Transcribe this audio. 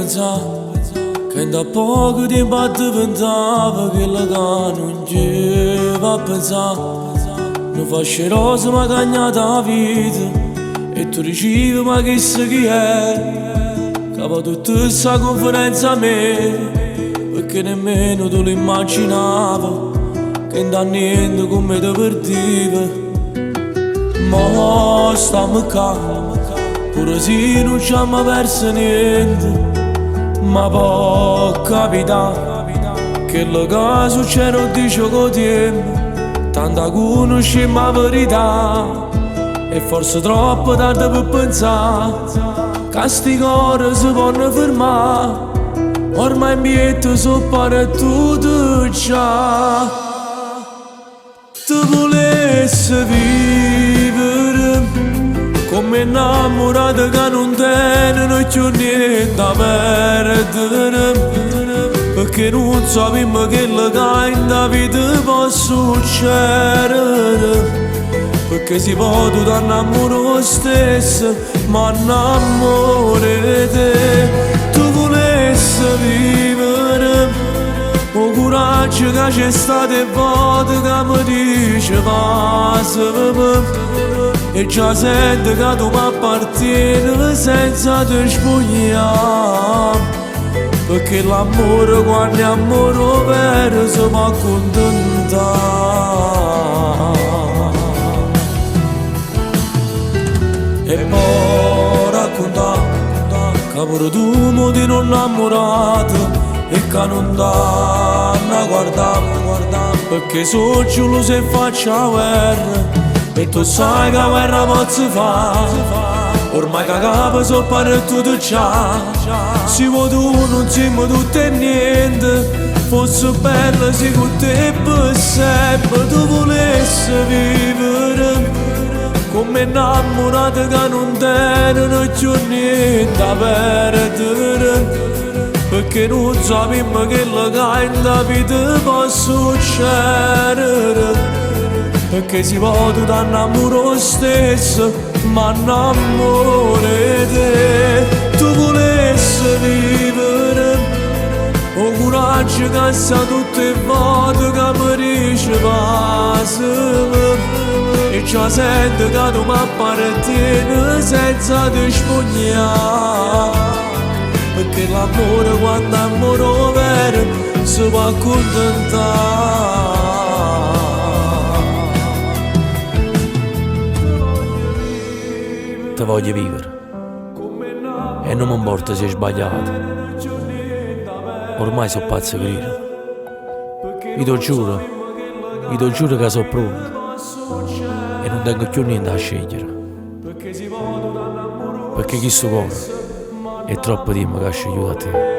pensare che da poco tempo diventava quello che non ci va a pensare. Non fa sceroso ma cagnata la vita e tu ricevi ma chissà chi è. Cava tutta questa conferenza a me perché nemmeno tu l'immaginavo che da niente come te perdiva. Ma stiamo qua, pure se non ci abbiamo perso niente, ma può capitare che lo che succede non dice con tempo, tanto conosciamo la verità e forse troppo tardi per pensare che sti cuori si possono fermare. Ormai in biglietto sono tutto già. Tu volessi vivere come innamorato che non tiene più niente da perdere, perché non sappiamo che la in vita può succedere, perché si può tutto innamorare lo stesso ma innamorare te. Tu volessi vivere o coraggio che c'è stato e volte che mi dice passa e già sento che tu mi appartieni senza te spogliare, perché l'amore quando è amore vero si può accontentare. E poi raccontare che pure tu mi ti non innamorato e che non danno guardare, perché so giù se faccia guerra e tu sai che guerra posso fare. Ormai che capo so per tutto già, se vuoi tu non siamo tutto e niente, fosse bello se con te per sempre. Tu volessi vivere come innamorato che non tengono più niente da perdere, perché non sappiamo che la in vita può succedere, perché si può tutto innamorare lo stesso ma innamorare te. Tu volessi vivere o coraggio che sa tutte le volte che mi dice passa e già sento che tu mi appartieni senza te spogliare, perché l'amore quando è amore vero si può accontentare. Te voglio vivere e non mi importa se è sbagliato, ormai sono pazzo che io ti giuro che sono pronto e non tengo più niente da scegliere, perché chi sto cuore è troppo tempo che ha scegliuto a te.